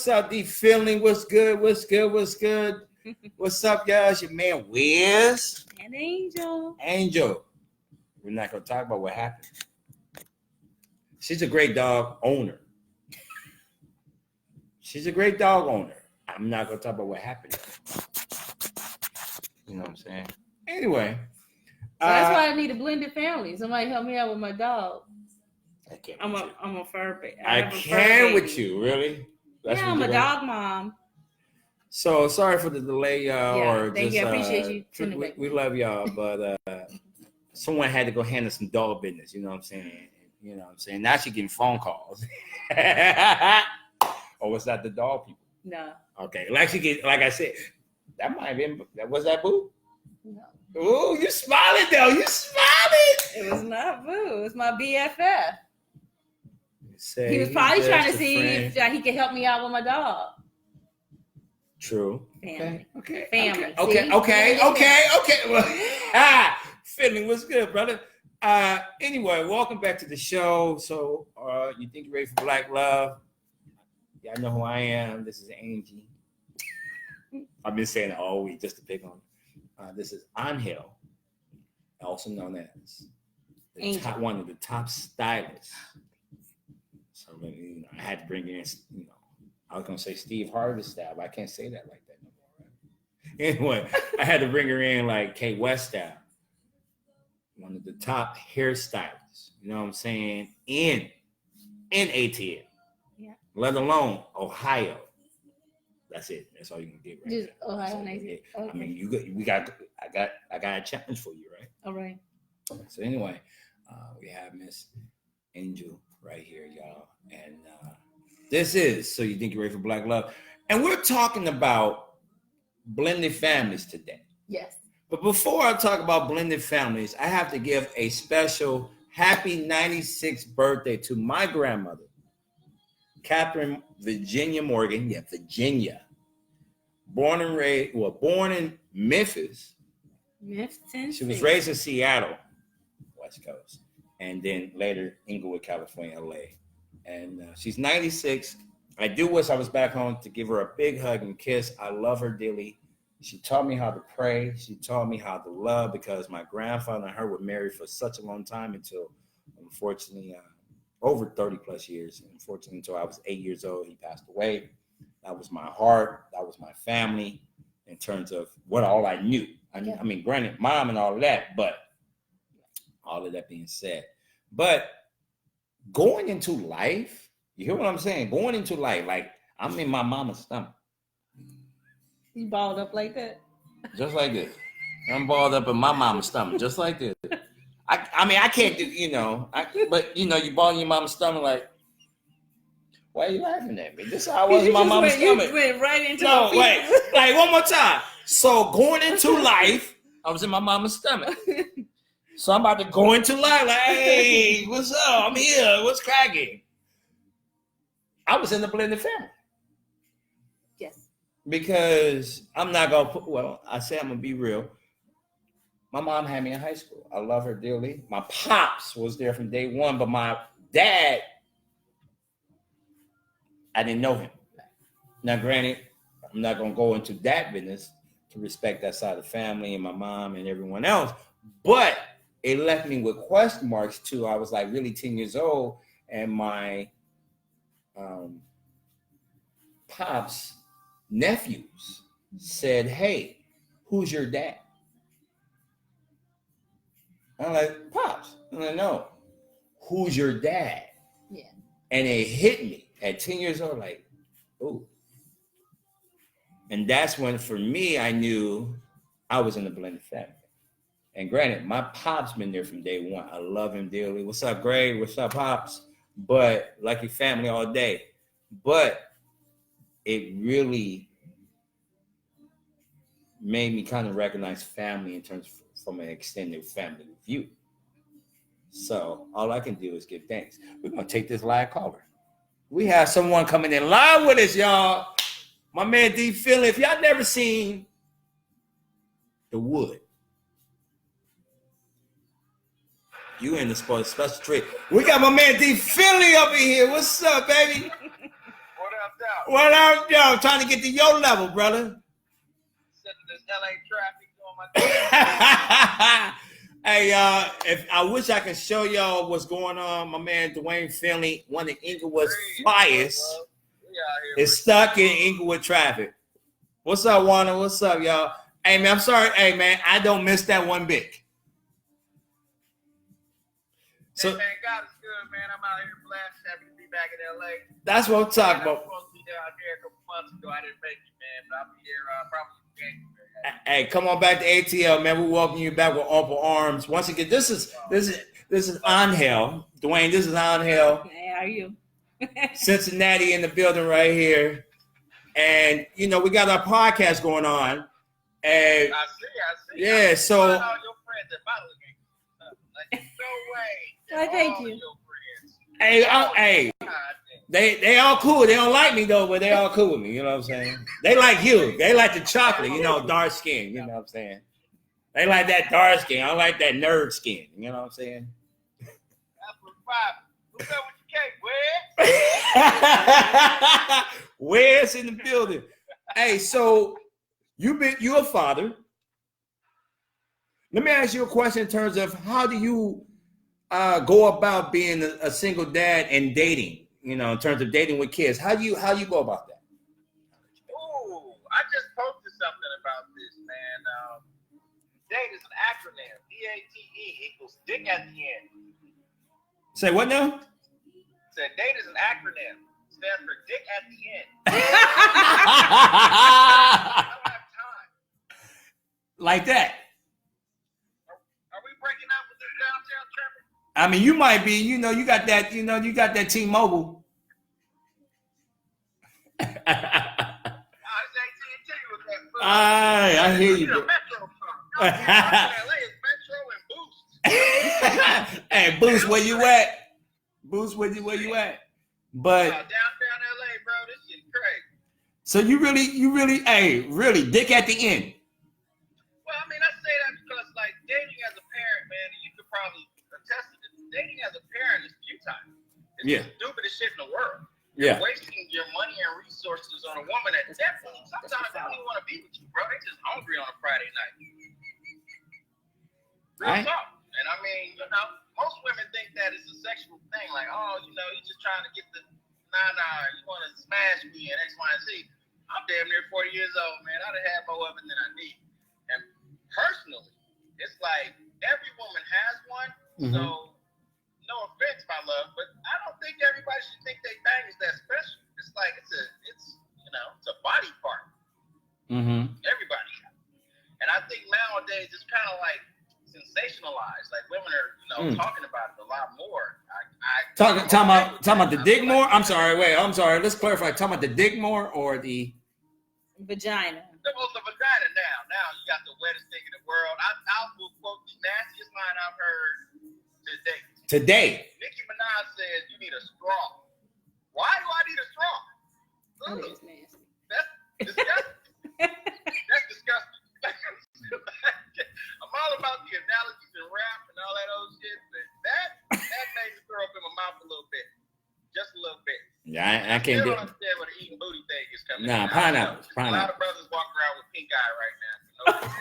What's up, D Feeling? What's good? What's good? What's good? What's up, guys? Your man Wiz and Angel. Angel. We're not gonna talk about what happened. She's a great dog owner. She's a great dog owner. I'm not gonna talk about what happened. You know what I'm saying? Anyway. That's why I need a blended family. Somebody help me out with my dog. I can't. I'm a fur baby. I can with you, really. That's I'm a dog mom. So sorry for the delay, y'all. Yeah, or thank just, you. I appreciate you. We love y'all, but someone had to go handle some dog business. You know what I'm saying? You know what I'm saying? Now she's getting phone calls. Or was that the dog people? No. Okay, like I said, that might have been. Was that Boo? No. Ooh, you smiling though. You smiling. It was not Boo. It was my BFF. He was probably trying to see if he could help me out with my dog. True. Family. Okay. Family. Okay. Well, Feeling was good, brother. Anyway, welcome back to the show. So, you think you're ready for Black Love? Y'all know who I am. This is Angie. I've been saying it all week just to pick on. This is Angel, also known as one of the top stylists. So I had to bring in, I was gonna say Steve Harvey style, but I can't say that like that no more. Right? Anyway, I had to bring her in like Kay West style, one of the top hairstylists. You know what I'm saying? In ATL, yeah. Let alone Ohio. That's it. That's all you can get right just now. Ohio and ATL. Okay. I mean, I got a challenge for you, right? All right. So anyway, we have Miss Angel right here, y'all, and this is So You Think You're Ready for Black Love, and we're talking about blended families today. Yes. But before I talk about blended families, I have to give a special happy 96th birthday to my grandmother, Catherine Virginia Morgan. Yeah, Virginia. Born in Memphis. Memphis. She was raised in Seattle, West Coast, and then later Inglewood, California, LA. And she's 96. I do wish I was back home to give her a big hug and kiss. I love her dearly. She taught me how to pray. She taught me how to love, because my grandfather and her were married for such a long time until, unfortunately, over 30 plus years. Unfortunately, until I was 8 years old, he passed away. That was my heart. That was my family in terms of all I knew. I mean, granted, mom and all of that, but all of that being said. But going into life, you hear what I'm saying? Going into life, like I'm in my mama's stomach. You balled up like that? Just like this. I'm balled up in my mama's stomach, just like this. I mean, I can't do, but you ball in your mama's stomach like, why are you laughing at me? This is how I was in my mama's stomach. You went right into like one more time. So going into life, I was in my mama's stomach. So I'm about to go into life like, hey, what's up? I'm here. What's cracking? I was in the blended family. Yes. Because I'm not going to I say I'm going to be real. My mom had me in high school. I love her dearly. My pops was there from day one, but my dad, I didn't know him. Now, granted, I'm not going to go into that business to respect that side of the family and my mom and everyone else, but it left me with question marks too. I was like really 10 years old, and my pops' nephews said, hey, who's your dad? I'm like, Pops. I'm like, no. Who's your dad? Yeah. And it hit me at 10 years old, like, ooh. And that's when, for me, I knew I was in a blended family. And granted, my Pop's been there from day one. I love him dearly. What's up, Gray? What's up, Pops? But lucky family all day. But it really made me kind of recognize family in terms from an extended family view. So all I can do is give thanks. We're going to take this live caller. We have someone coming in live with us, y'all. My man D Philly. If y'all never seen The Wood, you in the special treat. We got my man D Philly up in here. What's up, baby? What up, up? What up, yo? I'm trying to get to your level, brother. Sitting this LA traffic doing my thing. Hey, y'all, if I wish I could show y'all what's going on. My man Dwayne Finley, one of Inglewood's flyers, is stuck in Inglewood traffic. What's up, Warner? What's up, y'all? Hey, man, I'm sorry. Hey, man, I don't miss that one bit. So, hey, man, God is good, man. I'm out here blessed. Happy to be back in LA. that's what I'm talking I was about. supposed to be down here a couple months ago. I didn't make it, man, but I'll be here probably in January. Hey, come on back to ATL, man. We welcome you back with open arms. Once again, this is Angel. Dwayne, this is Angel. Hey, how are you? Cincinnati in the building right here. And, you know, we got our podcast going on. And I see. yeah, so all your friends at Bottle Game. No way. Well, thank All you. your friends. hey, God, they all cool. They don't like me though, but they all cool with me. You know what I'm saying? They like you. They like the chocolate, you know, dark skin. You know what I'm saying? They like that dark skin. I like that nerd skin. You know what I'm saying? that's what five. Who's up with your cake, Wes? Where's in the building? Hey, so you're a father. Let me ask you a question in terms of how do you go about being a single dad and dating? You know, in terms of dating with kids, how do you go about that? Ooh, I just posted something about this, man. DATE is an acronym. DATE equals dick at the end. Say what now? Said DATE is an acronym. Stands for dick at the end. I don't have time. Like that. Are we breaking up with this downtown traffic? I mean, you might be, you got that T-Mobile. It's AT&T with that. I hear you. Metro phone. LA is Metro and Boost. Hey, Boost, where you at? Boost, where you at? But Downtown LA, bro, this shit crazy. so you really, dick at the end. Well, I mean, I say that because, like, dating as a parent, man, and you could probably attest to this. Dating as a parent is futile. It's the stupidest shit in the world. Yeah. You're wasting your money and resources on a woman that definitely sometimes they don't even want to be with you, bro. They just hungry on a Friday night. Real talk. And I mean, you know, most women think that it's a sexual thing. Like, oh, you know, you're just trying to get the you want to smash me and X, Y, and Z. I'm damn near 40 years old, man. I done had more of it than I need. And personally, it's like every woman has one. Mm-hmm. So, no offense, my love, but I don't think everybody should think they bang is that special. It's like it's a body part. Mm-hmm. Everybody. And I think nowadays it's kind of like sensationalized. Like women are, talking about it a lot more. Talking about the dick more? I'm sorry. Let's clarify. Talking about the dick more or the vagina? The vagina now. Now you got the wettest thing in the world. I will quote the nastiest line I've heard today. Nicki Minaj says you need a straw. Why do I need a straw? That is nasty. That's disgusting. That's disgusting. I'm all about the analogies and rap and all that old shit, but that made me throw up in my mouth a little bit. Just a little bit. Yeah, I can't do it. I don't understand where the eating booty thing is coming Nah, from. pineapple. A lot of brothers walking around with pink eye right now.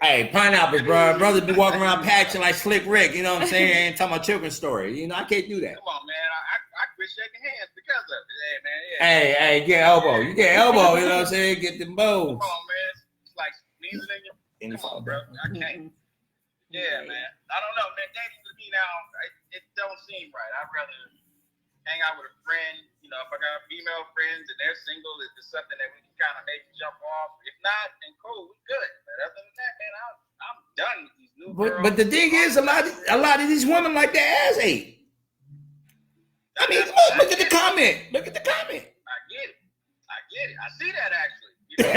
Hey, pineapples, bro. Brothers be walking around patching like Slick Rick, you know what I'm saying? Talking about children's story. You know, I can't do that. Come on, man. I quit shaking hands because of it. Hey, man. Yeah. Hey, get elbow. You get elbow, you know what I'm saying? Get them bows. Come on, man. It's like sneezing in your... Come on, bro. I can't. Yeah, man. I don't know, man. Dating to me now, it don't seem right. I'd rather hang out with a friend. You know, if I got female friends and they're single, if it's something that we can kind of maybe jump off. If not, then cool, we good. But other than that, man, I'm done with these new girls. But the thing is, a lot of these women like their ass ate. I mean, look at the comment. Look at the comment. I get it. I see that actually. You know,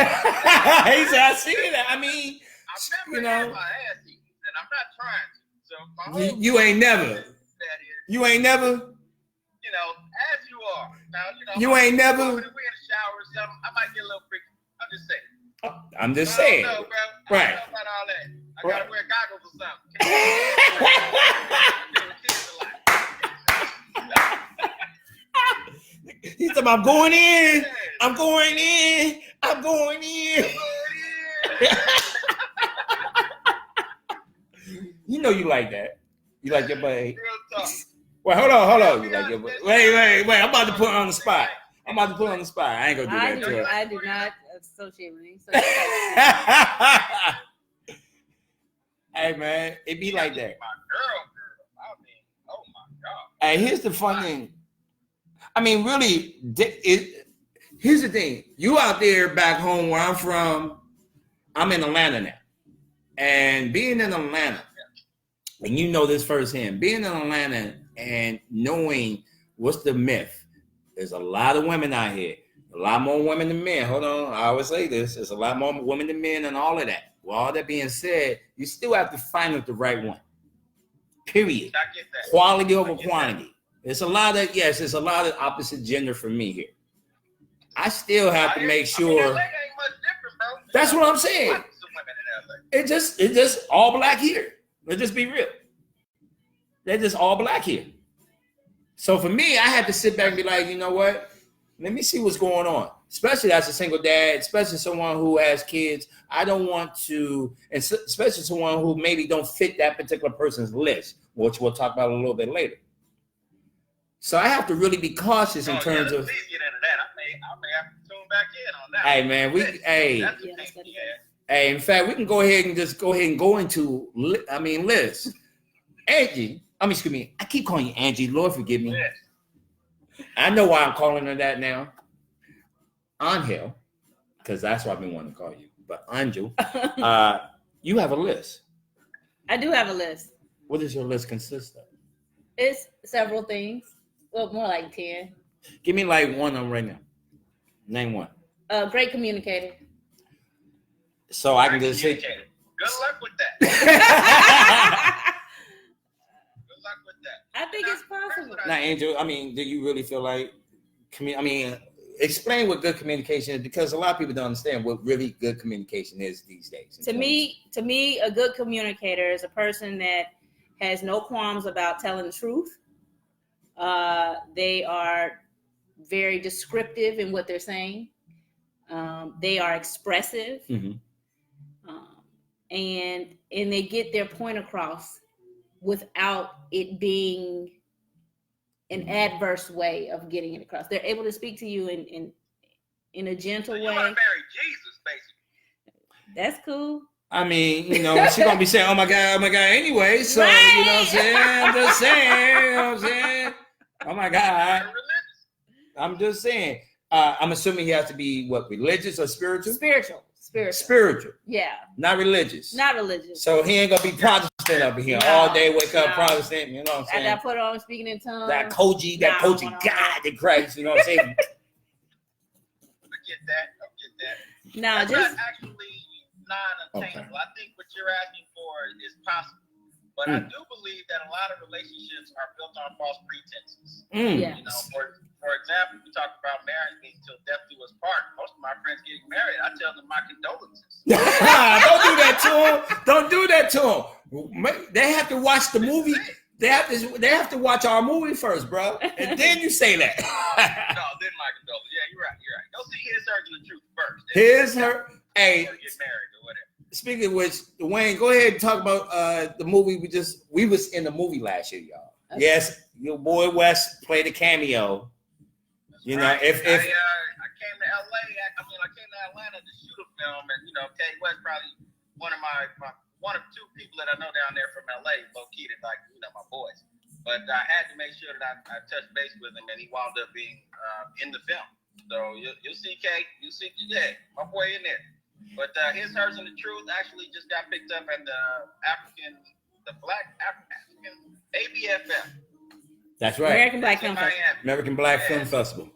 he said, I see that. I mean, I've never had my ass eaten, and I'm not trying to. So my whole you ain't never. That is, you ain't never. You know, as you are. Now, you ain't never. If we're in the shower or something, I might get a little freaky. I'm just saying. I'm just saying. I don't know, bro. Right. I don't know about all that. I gotta wear goggles or something. He said, I'm going in. I'm going in. I'm going in. You know you like that. You like your buddy. Well, hold on. You like your buddy. Wait. I'm about to put her on the spot. I ain't gonna do that to her. I do not associate with him. Hey man, it be like that. My girl. I mean, oh my God. Hey, here's the fun thing. I mean, really, here's the thing. You out there back home where I'm from, I'm in Atlanta now. And being in Atlanta, and you know this firsthand, being in Atlanta and knowing what's the myth. There's a lot of women out here. A lot more women than men. Hold on. I always say this. There's a lot more women than men and all of that. With all that being said, you still have to find out the right one. Period. I get that. Quality over quantity. There's a lot of opposite gender for me here. I still have to make sure. LA ain't much different, bro. That's what I'm saying. Some women in LA. It just all black here. Let's just be real. They're just all black here. So for me, I had to sit back and be like, you know what? Let me see what's going on. Especially as a single dad, especially someone who has kids. I don't want to, especially someone who maybe don't fit that particular person's list, which we'll talk about a little bit later. So I have to really be cautious in terms of. Please get into that. I may have to tune back in on that. Hey man, hey, in fact, we can go ahead and go into. I mean, Liz, Angie. Excuse me. I keep calling you Angie. Lord, forgive me. Yes. I know why I'm calling her that now. Angel, because that's what I've been wanting to call you. But Angel, you have a list. I do have a list. What does your list consist of? It's several things. Well, more like 10. Give me like one of them right now. Name one. Great communicator. So I can just say. Good luck with that. Good luck with that. I think it's possible. Now, Angel, I mean, do you really feel like, explain what good communication is, because a lot of people don't understand what really good communication is these days. To me, a good communicator is a person that has no qualms about telling the truth. They are very descriptive in what they're saying. They are expressive, and they get their point across without it being an adverse way of getting it across. They're able to speak to you in a gentle way. You want to marry Jesus, basically. That's cool. I mean, she's gonna be saying, "Oh my God," anyway. So right. You know what I'm saying? I'm just saying. You know what I'm saying? Oh my God. I'm just saying. I'm assuming he has to be what, religious or spiritual? Spiritual. Yeah. Not religious. So he ain't gonna be Protestant up here all day. Wake up Protestant. You know what I'm saying? I put on speaking in tongues. That coachy God in Christ. You know what I'm saying? I get that. No, That's just not actually non-attainable. Okay. I think what you're asking for is possible. But I do believe that a lot of relationships are built on false pretenses. Yes. For example, we talk about marriage being till death do us part. Most of my friends getting married, I tell them my condolences. Don't do that to them. They have to watch the movie. They have to watch our movie first, bro, and then you say that. No, then my condolences. Yeah, you're right. Go see His, Hers, and the Truth first. Hey. Get married or whatever. Speaking of which, Dwayne, go ahead and talk about the movie we was in the movie last year, y'all. Okay. Yes, your boy Wes played a cameo. If I came to LA, I came to Atlanta to shoot a film, and Kay West probably one of two people that I know down there from LA, low key, that my boys. But I had to make sure that I touched base with him, and he wound up being in the film. So you'll see Kay, my boy in there. But His, Hers, and the Truth actually just got picked up at the Black African ABFF. That's right. American Black Film Festival.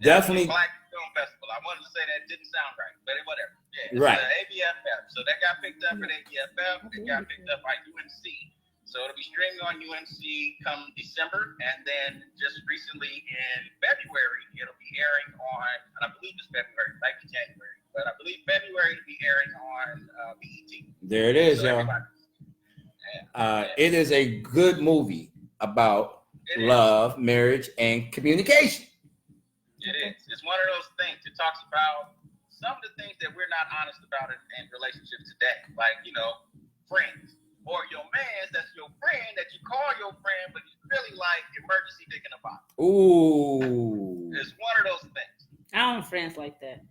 Definitely. Black Film Festival. I wanted to say that, didn't sound right, but whatever. Yeah, right. ABFF. So that got picked up at ABFF. It got picked up by UNC. So it'll be streaming on UNC come December, and then just recently in February, it'll be airing on, and I believe it's February, like January, but I believe February it'll be airing on BET. There it is, y'all. It is a good movie about love, marriage, and communication. It is. It's one of those things. It talks about some of the things that we're not honest about in relationships today. Like, friends. Or your man that's your friend that you call your friend, but he's really like emergency dick in a box. Ooh. It's one of those things. I don't have friends like that.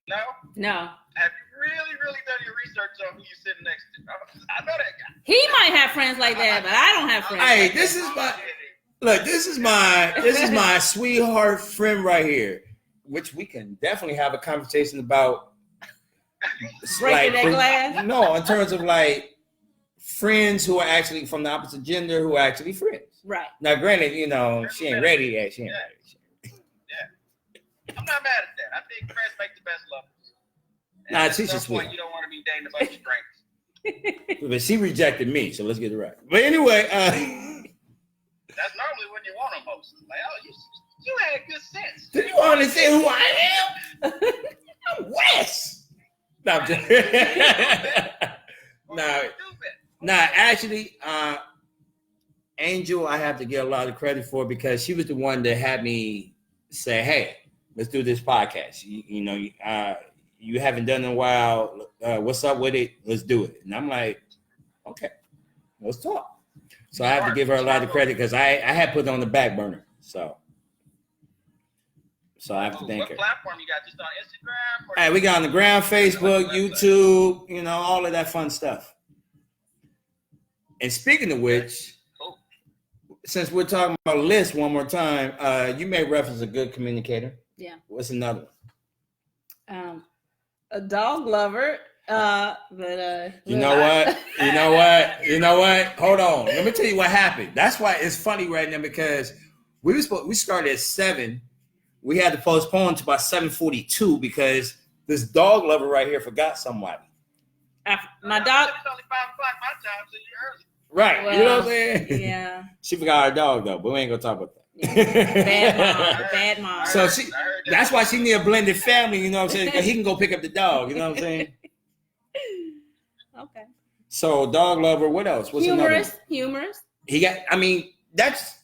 No? No. Have you really, really done your research on who you're sitting next to? I know that guy. He might have friends like that, but I don't have friends. Hey, like this that. is my look. This is my sweetheart friend right here, which we can definitely have a conversation about. Breaking that glass? No, in terms of like friends who are actually from the opposite gender who are actually friends. Right. Now, granted, she ain't ready yet. She ain't ready. I'm not mad at that. I think friends make the best lovers. Nah, she's at just some point, sweet. you don't want to be dating a bunch of strangers. But she rejected me, so let's get it right. But anyway, that's normally when you want them most. Like, oh, you had good sense. do you understand who I am? I'm Wes. No, I'm just actually, Angel, I have to get a lot of credit for because she was the one that had me say, "Hey, let's do this podcast. You haven't done it in a while. What's up with it? Let's do it." And I'm like, "Okay, let's talk." So I have to give her a lot of credit because I had put it on the back burner. So I have to thank her. What platform you got? Just on Instagram? Hey, we got on the ground, Facebook, YouTube, all of that fun stuff. And speaking of which, since we're talking about lists one more time, you made reference a good communicator. Yeah. What's another one? A dog lover. But you know what? Hold on. Let me tell you what happened. That's why it's funny right now because we started at 7. We had to postpone to about 7:42 because this dog lover right here forgot somebody. My dog. It's only 5 o'clock my time, so you're early. Right. Well, you know what I'm saying? Yeah. She forgot her dog though, but we ain't gonna talk about that. Bad mom. So that's why she need a blended family, you know what I'm saying? 'Cause he can go pick up the dog, you know what I'm saying? Okay. So dog lover, what else? What's humorous.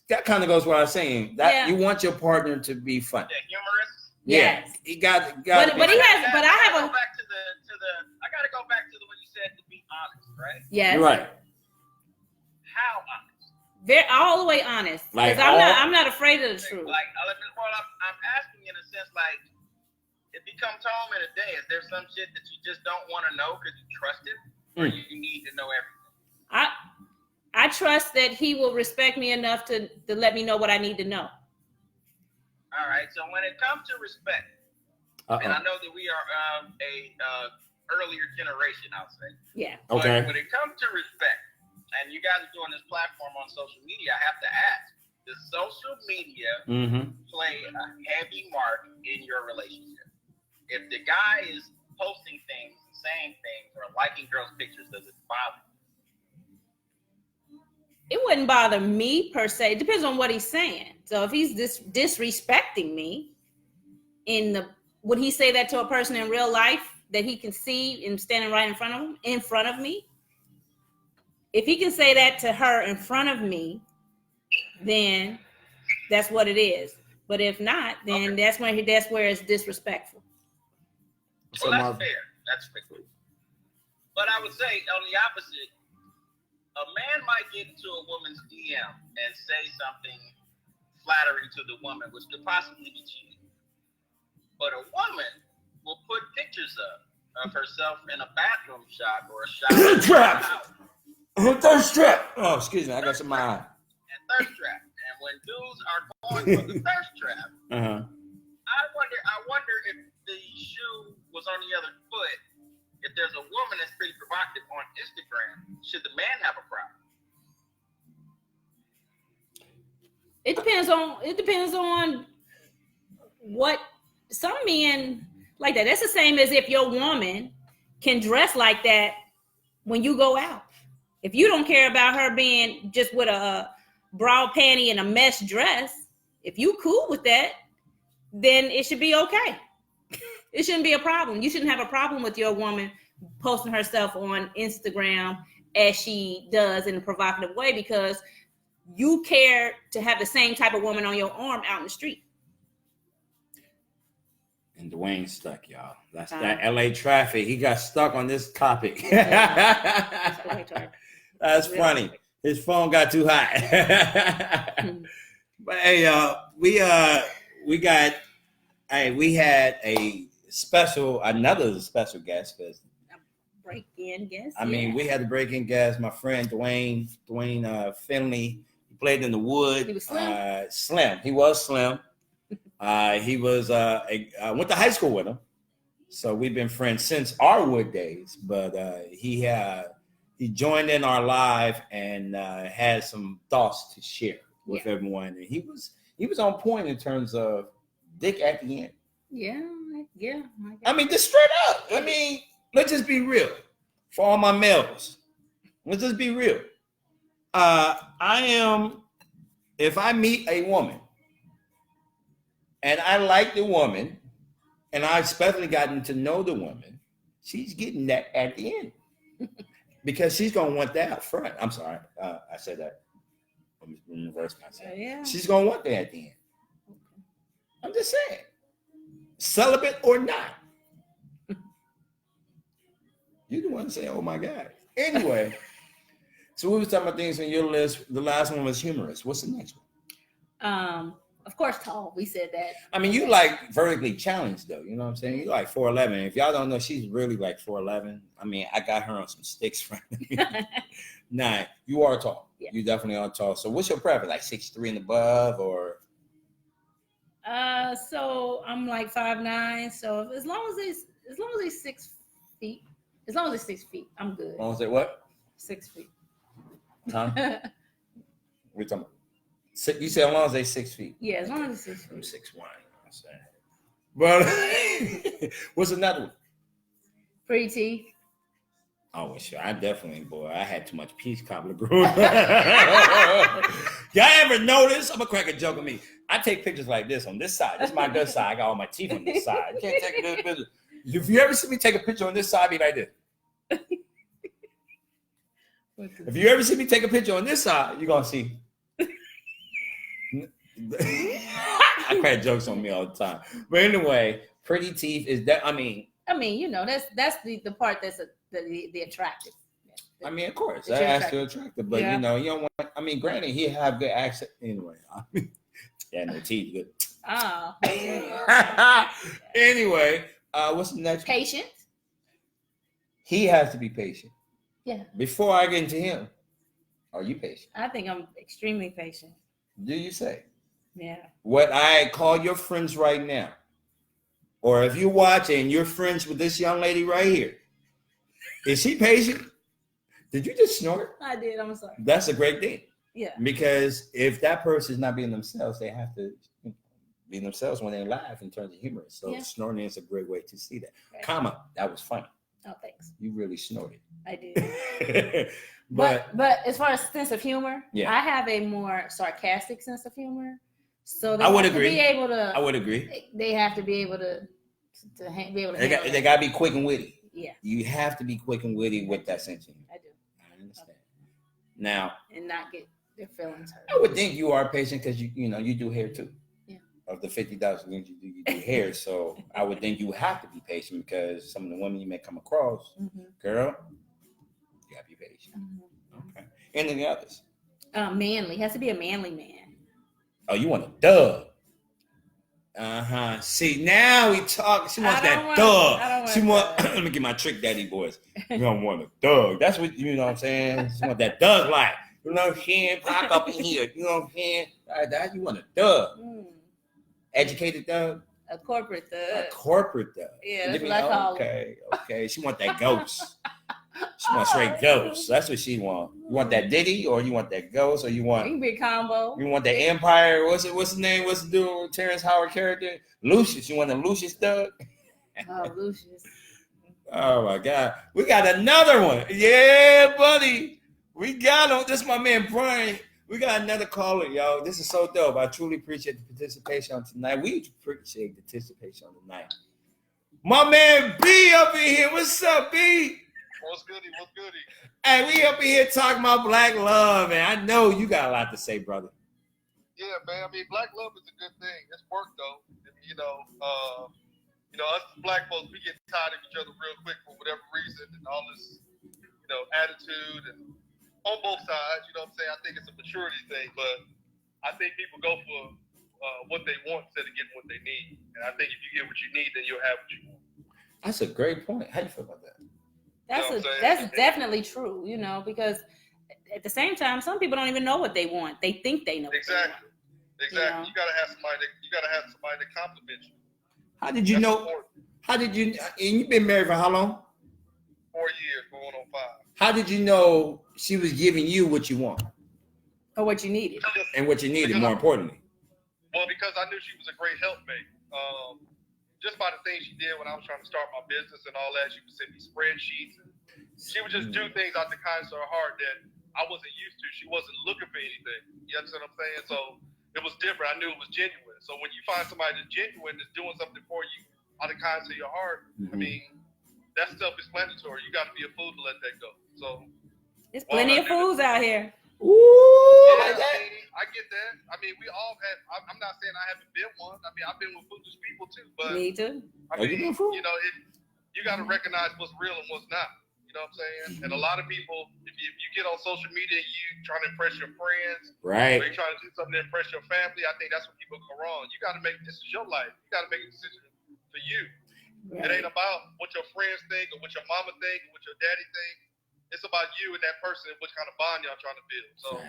That kind of goes what I was saying. That you want your partner to be fun. Yeah, humorous. Yeah. Yes. He got But he has. But I have a. I gotta go back to what you said to be honest, right? Yes. Right. How honest? All the way honest. Like I'm not afraid of the truth. Like, I'm asking in a sense, like, if he comes home in a day, is there some shit that you just don't want to know because you trust him, or you need to know everything? I trust that he will respect me enough to let me know what I need to know. All right. So when it comes to respect, and I know that we are a earlier generation, I'll say. Yeah. Okay. But when it comes to respect, and you guys are doing this platform on social media, I have to ask, does social media play a heavy mark in your relationship? If the guy is posting things, saying things, or liking girls' pictures, does it bother you? It wouldn't bother me per se. It depends on what he's saying. So if he's disrespecting me, would he say that to a person in real life that he can see and standing right in front of me? If he can say that to her in front of me, then that's what it is. But if not, then that's where it's disrespectful. Well, that's fair. That's fair. But I would say on the opposite, a man might get into a woman's DM and say something flattering to the woman, which could possibly be cheating. But a woman will put pictures of herself in a bathroom shot or a shower. Thirst trap. Oh, excuse me. I got some in my eye. And thirst trap. And when dudes are going for the thirst trap, I wonder if the shoe was on the other foot. If there's a woman that's pretty provocative on Instagram, should the man have a problem? It depends on what some men like that. That's the same as if your woman can dress like that when you go out. If you don't care about her being just with a bra panty and a mesh dress, if you cool with that, then it should be okay. It shouldn't be a problem. You shouldn't have a problem with your woman posting herself on Instagram as she does in a provocative way because you care to have the same type of woman on your arm out in the street. And Dwayne's stuck, y'all. That's that LA traffic. He got stuck on this topic. That's funny. His phone got too hot. But hey, y'all, we had another special guest because break-in guest. I mean, we had to break in guest. My friend Dwayne Finley. He played in the Wood. He was slim. Slim. He was slim. He was. I went to high school with him, so we've been friends since our Wood days. But he joined in our live and had some thoughts to share with everyone. And he was on point in terms of dick at the end. Yeah. I mean, just straight up. I mean, let's just be real. For all my males, let's just be real. If I meet a woman and I like the woman, and I've especially gotten to know the woman, she's getting that at the end. Because she's going to want that up front. I'm sorry. I said that. I'm in reverse myself. Yeah. She's going to want that at the end. I'm just saying. Celibate or not. You the one saying, oh my God. Anyway, so we were talking about things on your list. The last one was humorous. What's the next one? Of course, tall. We said that. I mean, you like vertically challenged though. You know what I'm saying? You like 4'11". If y'all don't know, she's really like 4'11". I mean, I got her on some sticks from Nah, you are tall. Yeah. You definitely are tall. So what's your preference? Like 6'3" and above or? So I'm like 5'9". So as long as they 6 feet, as long as it's 6 feet, I'm good. As long as they what? 6 feet. Huh? We're talking about. You said as long as they 6 feet. Yeah, as long as it's 6 feet. I'm 6'1". But what's another one? Pretty teeth. Oh, sure. I definitely, boy. I had too much peach cobbler growing up. Y'all ever notice? I'm gonna crack a joke on me. I take pictures like this on this side. This is my good side. I got all my teeth on this side. You can't take this picture. If you ever see me take a picture on this side, be like this. If you ever see me take a picture on this side, you're gonna see. I crack jokes on me all the time. But anyway, pretty teeth is that. I mean, you know, that's the part that's the attractive. I mean, of course, that's still attractive. But you know, you don't want. I mean, granted, he have good accent anyway. Yeah, no teeth, good. Oh. Anyway, what's the next? Patient. He has to be patient. Yeah. Before I get into him, are you patient? I think I'm extremely patient. Do you say? Yeah. What I call your friends right now, or if you're watching, you're friends with this young lady right here. Is she patient? Did you just snort? I did. I'm sorry. That's a great thing. Yeah. Because if that person is not being themselves, they have to be themselves when they're live in terms of humor. So snorting is a great way to see that. Right. Comma, that was funny. Oh, thanks. You really snorted. I did. but as far as sense of humor, I have a more sarcastic sense of humor. So they have to be able to. I would agree. They have to be able to be able to. They got to be quick and witty. Yeah. You have to be quick and witty with that sense of humor. I do. I understand. Now. And not get their feelings hurt. I would think you are patient because you do hair too. Yeah. Of the 50,000 things you do hair, so I would think you have to be patient because some of the women you may come across, girl, you gotta be patient. Okay. Any others? Manly. Has to be a manly man. Oh, you want a dub? See, now we talk. She wants that dub. She want. Let me get my trick daddy voice. You don't want a dub. That's what you know. What I'm saying. She want that dub like. You know what I'm saying? Pop up in here. You know what I'm saying? That you want a dub. Educated dub. A corporate dub. A corporate dub. Yeah, that's what I call it. Okay. She want that ghost. She want straight ghost. That's what she want. You want that Diddy or you want that ghost or you want? It can be a combo. You want that Empire? What's his name? What's the dude? Terrence Howard character? Lucius. You want the Lucius dub? Oh, Lucius. Oh my God. We got another one. Yeah, buddy. We got him. This is my man Brian. We got another caller, y'all. This is so dope. I truly appreciate the participation on tonight. We appreciate the participation on tonight. My man B up in here. What's up, B? What's goody? What's goody? Hey, we up in here talking about black love, and I know you got a lot to say, brother. Yeah, man. I mean, black love is a good thing. It's work, though. You know, you know, us black folks, we get tired of each other real quick for whatever reason, and all this, you know, attitude, and on both sides, you know what I'm saying? I think it's a maturity thing, but I think people go for what they want instead of getting what they need. And I think if you get what you need, then you'll have what you want. That's a great point. How do you feel about that? That's definitely true, you know, because at the same time, some people don't even know what they want. They think they know. Exactly. You know? You gotta have somebody to compliment you. How did you know? Important. How did you? And you've been married for how long? 4 years, going on 5. How did you know she was giving you what you want Or what you needed. and what you needed? More importantly. Well, because I knew she was a great helpmate. Just by the things she did when I was trying to start my business and all that, she would send me spreadsheets. And she would just do things out the kindness of her heart that I wasn't used to. She wasn't looking for anything. You understand what I'm saying? So it was different. I knew it was genuine. So when you find somebody that's genuine, that's doing something for you out of the kindness of your heart, I mean, that's self-explanatory. You got to be a fool to let that go. So there's plenty of fools out here. Ooh, yeah, I get that. I mean, we all have. I'm not saying I haven't been one. I mean, I've been with foolish people too. But Me too. I mean, you know, you got to recognize what's real and what's not. You know what I'm saying? And a lot of people, if you get on social media, you trying to impress your friends, right? Or you trying to do something to impress your family. I think that's when people go wrong. You got to make this is your life. You got to make a decision for you. Right. It ain't about what your friends think or what your mama think or what your daddy think. It's about you and that person and what kind of bond y'all trying to build. So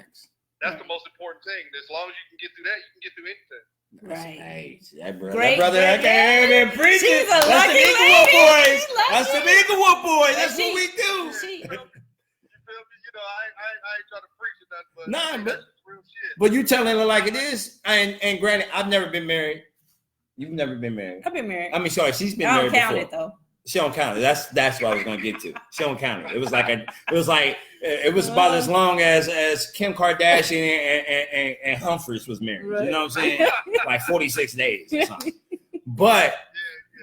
that's the most important thing. As long as you can get through that, you can get through anything. Right. That brother, I can't even preach it. That's the Inglewood boys. That's the Inglewood boys. That's what we do. You feel me? You know, I ain't trying to preach it, but that's real shit. But you telling it like it is. And granted, I've never been married. You've never been married. I've been married. I mean, sorry, she's been married before. I don't count it though. She don't count it. That's what I was gonna get to. She don't count it. It was about as long as Kim Kardashian and Humphries was married. Right. You know what I'm saying? Like 46 days or something. But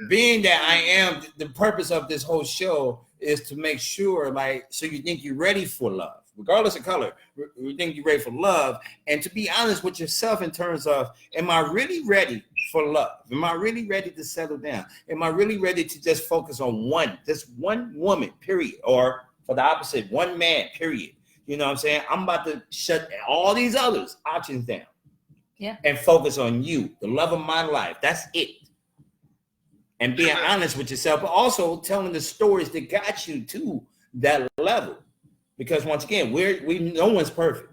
being that I am, the purpose of this whole show is to make sure, like, so you think you're ready for love, regardless of color. You think you're ready for love, and to be honest with yourself in terms of, am I really ready for love? Am I really ready to settle down? Am I really ready to just focus on just one woman, period? Or for the opposite, one man, period. You know what I'm saying? I'm about to shut all these others options down. Yeah. And focus on you, the love of my life. That's it. And being honest with yourself, but also telling the stories that got you to that level. Because once again, no one's perfect.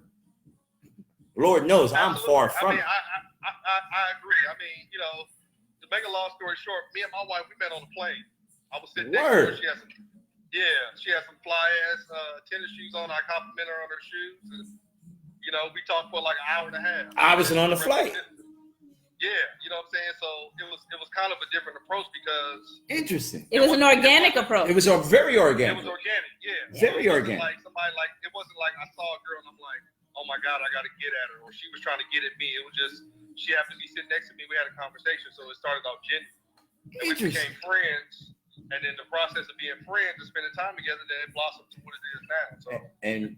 Lord knows I'm far from it. I agree. I mean, you know, to make a long story short, me and my wife, we met on a plane. I was sitting next to her. She had some fly ass tennis shoes on. I complimented her on her shoes, and you know, we talked for like an hour and a half. I wasn't on the flight. Yeah, you know what I'm saying? So it was kind of a different approach because interesting. It was an organic approach. It was very organic. It was organic, yeah. Very organic. Like somebody it wasn't like I saw a girl and I'm like, oh my God, I got to get at her, or she was trying to get at me. It was just she happened to be sitting next to me. We had a conversation, so it started off genuine. And we became friends, and then the process of being friends and spending time together, then it blossomed to what it is now. So it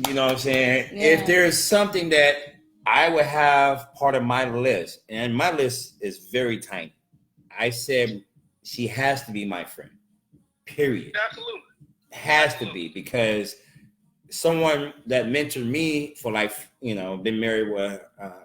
you know what I'm saying? Yeah. If there's something that I would have part of my list, and my list is very tiny. I said she has to be my friend. Period. Absolutely. Has to be, because someone that mentored me for been married with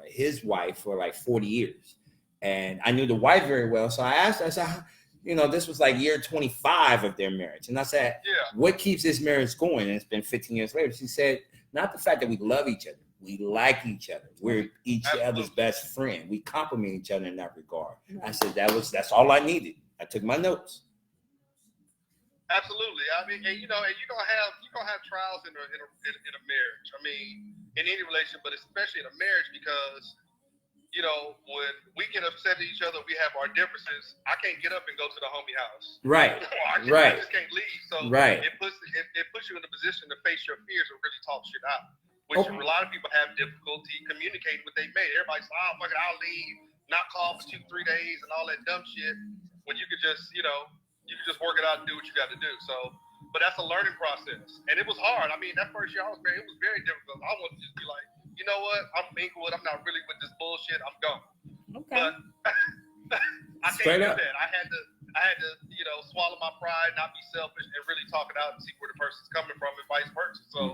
his wife for like 40 years. And I knew the wife very well. So I asked her, I said, this was like year 25 of their marriage. And I said, what keeps this marriage going? And it's been 15 years later. She said, not the fact that we love each other. We like each other. We're each other's best friend. We compliment each other in that regard. I said that's all I needed. I took my notes. Absolutely. I mean, and you're gonna have trials in a marriage. I mean, in any relationship, but especially in a marriage, because when we get upset at each other, we have our differences. I can't get up and go to the homie house. Right. I just can't leave. So it puts you in a position to face your fears and really talk shit out. Which a lot of people have difficulty communicating with their mate. Everybody's like, oh, fuck it, I'll leave, not call for 2-3 days and all that dumb shit. When you could just, you could just work it out and do what you got to do. So, but that's a learning process. And it was hard. I mean, that first year it was very difficult. I wanted to just be like, you know what? I'm Inglewood. I'm not really with this bullshit. I'm gone. Okay. But I Straight do up. that. I had to, you know, swallow my pride, not be selfish, and really talk it out and see where the person's coming from, and vice versa. So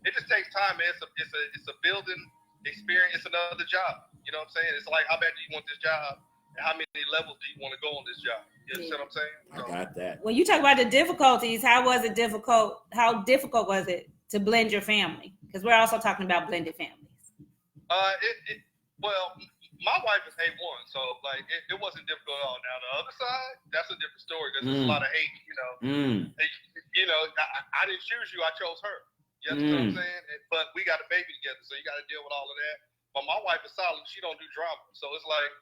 it just takes time, man. It's a building experience. It's another job. You know what I'm saying? It's like, how bad do you want this job, and how many levels do you want to go on this job? You understand what I'm saying? So, I got that. When you talk about the difficulties, how difficult was it to blend your family? Because we're also talking about blended families. Well, my wife is A1, so like it wasn't difficult at all. Now the other side, that's a different story because there's a lot of hate. You know, you know, I didn't choose you, I chose her. You understand what I'm saying? But we got a baby together, so you got to deal with all of that. But my wife is solid; she don't do drama, so it's like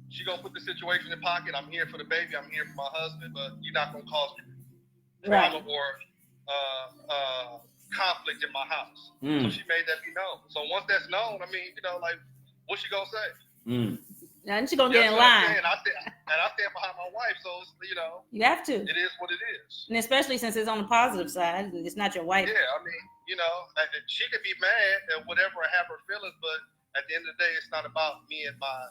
she gonna put the situation in pocket. I'm here for the baby, I'm here for my husband, but you're not gonna cause drama or conflict in my house. So she made that be known. So once that's known, I mean, you know, like, what's she gonna say? Now she's gonna get in line. And I stand behind my wife, so it's, you know, You have to. it is what it is. And especially since it's on the positive side, it's not your wife. Yeah, I mean, you know, she could be mad at whatever, have her feelings, but at the end of the day, it's not about me and my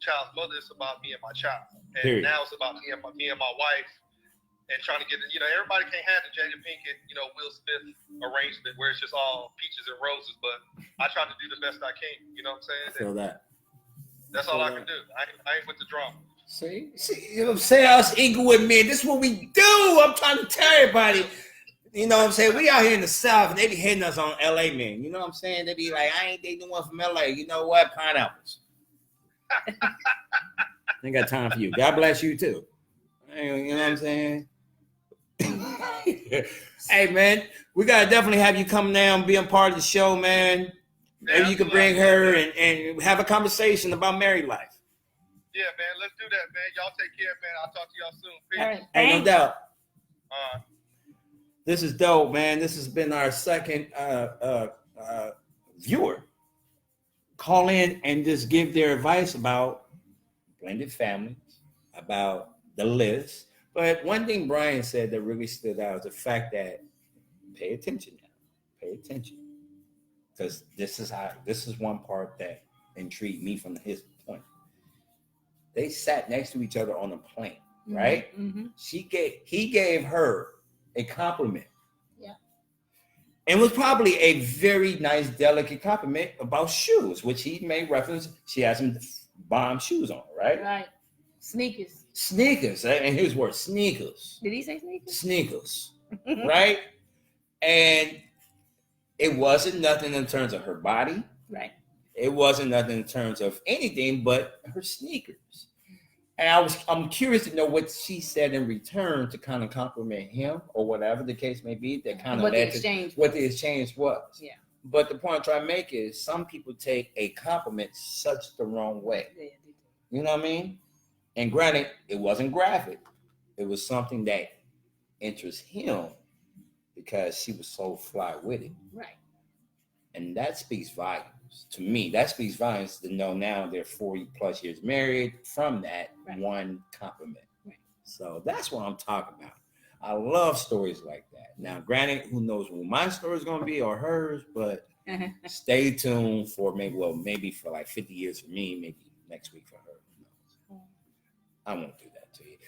child's mother. It's about me and my child. And now it's about me and my wife, and trying to get, you know, everybody can't have the Jada Pinkett, you know, Will Smith arrangement where it's just all peaches and roses. But I try to do the best I can. You know what I'm saying? I feel that. That's all I can do. I ain't with the drama. See, you know what I'm saying? Us Inglewood men, this is what we do. I'm trying to tell everybody. You know what I'm saying? We out here in the South, and they be hitting us on LA men. You know what I'm saying? They be like, I ain't dating one from LA. You know what? Pineapples. Ain't got time for you. God bless you too. You know what I'm saying? Hey man, we gotta definitely have you come down, be a part of the show, man. Maybe you can bring her and have a conversation about married life. Yeah, man, let's do that, man. Y'all take care, man. I'll talk to y'all soon. Peace. All right. Hey, no doubt. All right. This is dope, man. This has been our second viewer call in and just give their advice about blended families, about the list. But one thing Brian said that really stood out is the fact that pay attention now. Pay attention. Because this is one part that intrigued me from his point. They sat next to each other on a plane, right? He gave her a compliment. Yeah. And it was probably a very nice, delicate compliment about shoes, which he made reference. She has some bomb shoes on, right? Right. Sneakers. Sneakers, and his word, sneakers. Did he say sneakers? Sneakers, right? And it wasn't nothing in terms of her body. Right. It wasn't nothing in terms of anything but her sneakers. And I'm curious to know what she said in return to kind of compliment him or whatever the case may be. That kind of led to what the exchange was. Yeah. But the point I'm trying to make is some people take a compliment such the wrong way. Yeah. You know what I mean? And granted, it wasn't graphic. It was something that interests him because she was so fly with it. Right. And that speaks volumes. To me, that speaks volumes to know now they're 40 plus years married from that one compliment. Right. So that's what I'm talking about. I love stories like that. Now, granted, who knows what my story is going to be or hers, but stay tuned for maybe for like 50 years for me, maybe next week for her. I won't do that to you.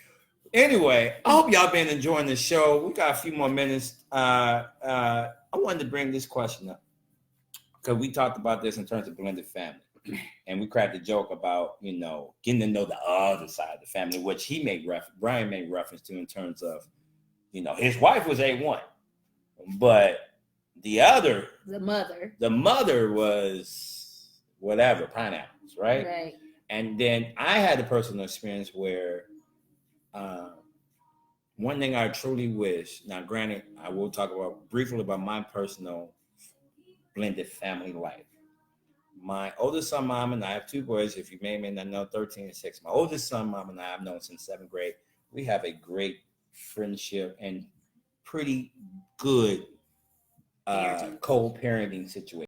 Anyway, I hope y'all been enjoying the show. We got a few more minutes. I wanted to bring this question up because we talked about this in terms of blended family, and we cracked a joke about, you know, getting to know the other side of the family, which Brian made reference to in terms of, you know, his wife was A1, but the mother was whatever, pineapples, right? Right. And then I had a personal experience where one thing I truly wish, now granted, I will talk briefly about my personal blended family life. My oldest son, mom, and I have two boys, if you may not know, 13 and 6. My oldest son, mom, and I have known since 7th grade. We have a great friendship and pretty good co-parenting situation.